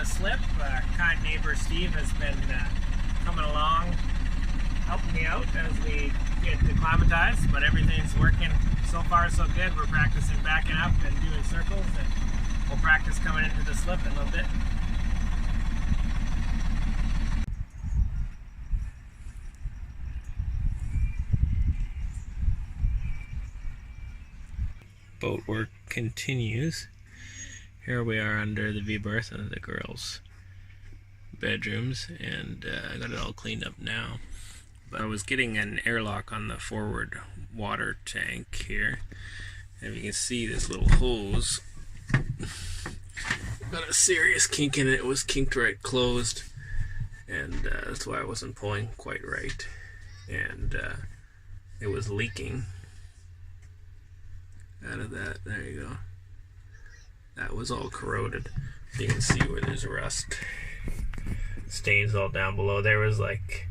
the slip. Kind neighbor Steve has been coming along, helping me out as we get acclimatized, but everything's working so far so good. We're practicing backing up and doing circles, and we'll practice coming into the slip in a little bit. Boat work continues. Here we are under the V-berth of the girls' bedrooms, and I got it all cleaned up now. But I was getting an airlock on the forward water tank here, and you can see this little hose got a serious kink in it. It was kinked right closed, and that's why I wasn't pulling quite right, and it was leaking out of that. There you go. That was all corroded. You can see where there's rust stains all down below. There was like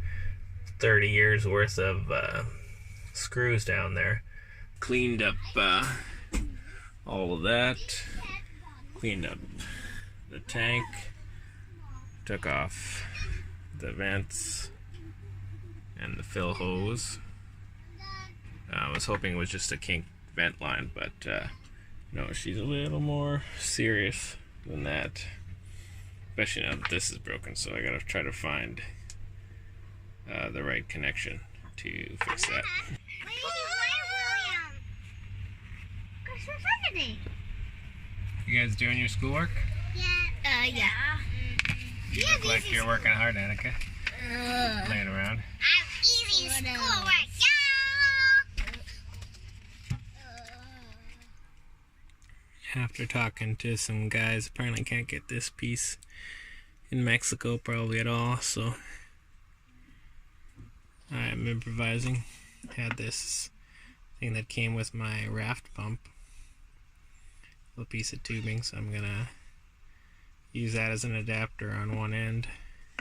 30 years worth of screws down there. Cleaned up all of that. Cleaned up the tank. Took off the vents and the fill hose. I was hoping it was just a kink vent line, but no, she's a little more serious than that, especially now that this is broken, so I gotta try to find the right connection to fix that. You guys doing your schoolwork? Yeah. Yeah. You look like you're working hard, Annika. Playing around. I'm easy schoolwork. After talking to some guys, apparently can't get this piece in Mexico probably at all, so I'm improvising. Had this thing that came with my raft pump, a little piece of tubing, so I'm gonna use that as an adapter on one end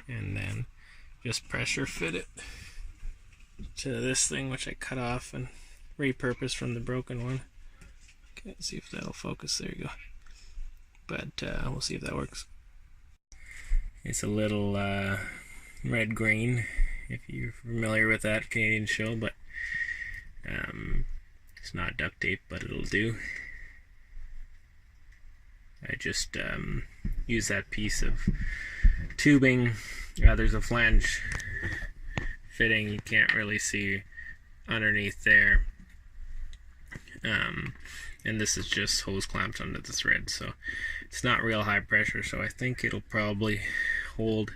and then just pressure fit it to this thing, which I cut off and repurposed from the broken one. Okay, see if that'll focus. There you go. But we'll see if that works. It's a little red green, if you're familiar with that Canadian show, but it's not duct tape, but it'll do. I just use that piece of tubing. There's a flange fitting, you can't really see underneath there. And this is just hose clamped under the thread, so it's not real high pressure, so I think it'll probably hold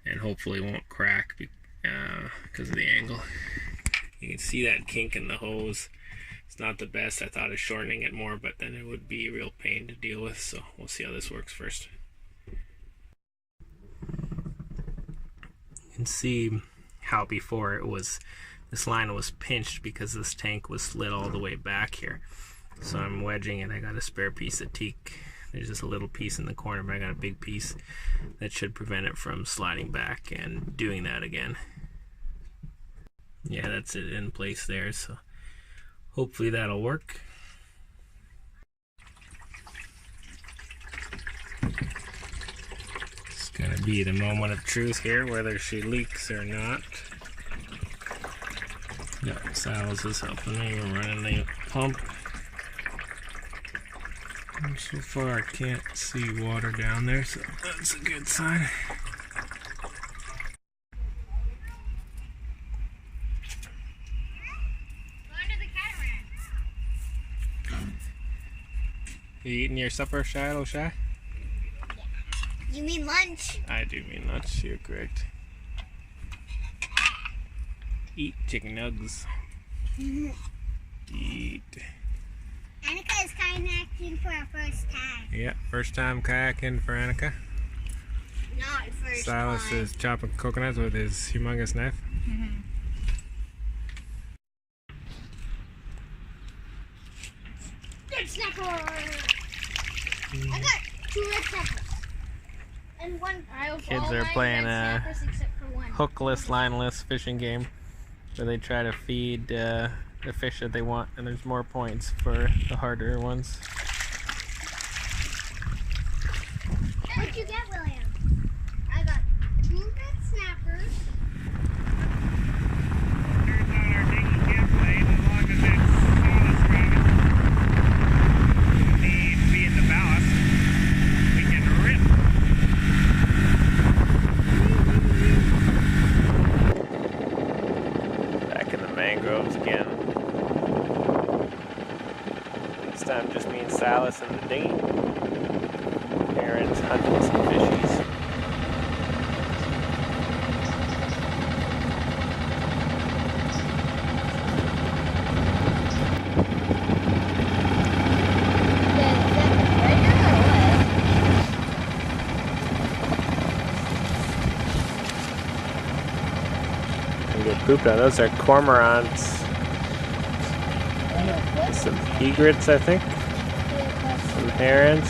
and hopefully won't crack because of the angle. You can see that kink in the hose. It's not the best. I thought of shortening it more, but then it would be a real pain to deal with, so we'll see how this works first. You can see how before this line was pinched because this tank was slid all the way back here. So I'm wedging it. I got a spare piece of teak. There's just a little piece in the corner, but I got a big piece that should prevent it from sliding back and doing that again. Yeah, that's it in place there, so hopefully that'll work. It's gonna be the moment of truth here, whether she leaks or not. Yeah, Silas is helping me. We're running the pump. And so far I can't see water down there, so that's a good sign. You eating your supper, Shiloh Shy? Yeah. You mean lunch? I do mean lunch, you're correct. Eat chicken nugs. Eat. Annika is kayaking for her first time. Yeah, first time kayaking for Annika. Not first Silas time. is chopping coconuts with his humongous knife. Good snapper! I got 2 red snappers. And one. Kids are playing a hookless, lineless fishing game where they try to feed the fish that they want, and there's more points for the harder ones. What'd you get, William? mangroves again. This time just me and Silas and the dinghy. Aaron's hunting some fishies. Get pooped on. Those are cormorants. Some egrets, I think. Some herons.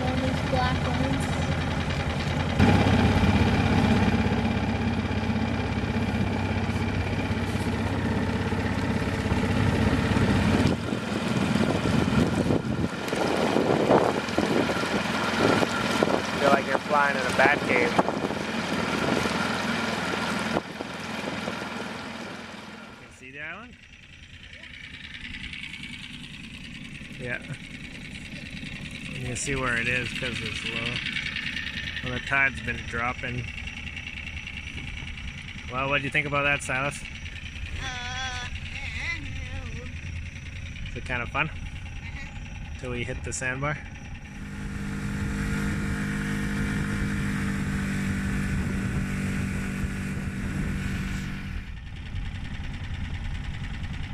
And these black ones. I feel like you're flying in a bat cave. See the island? Yeah. You can see where it is because it's low. Well, the tide's been dropping. Well, what do you think about that, Silas? Is it kind of fun? Till we hit the sandbar?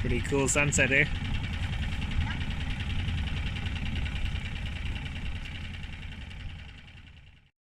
Pretty cool sunset here.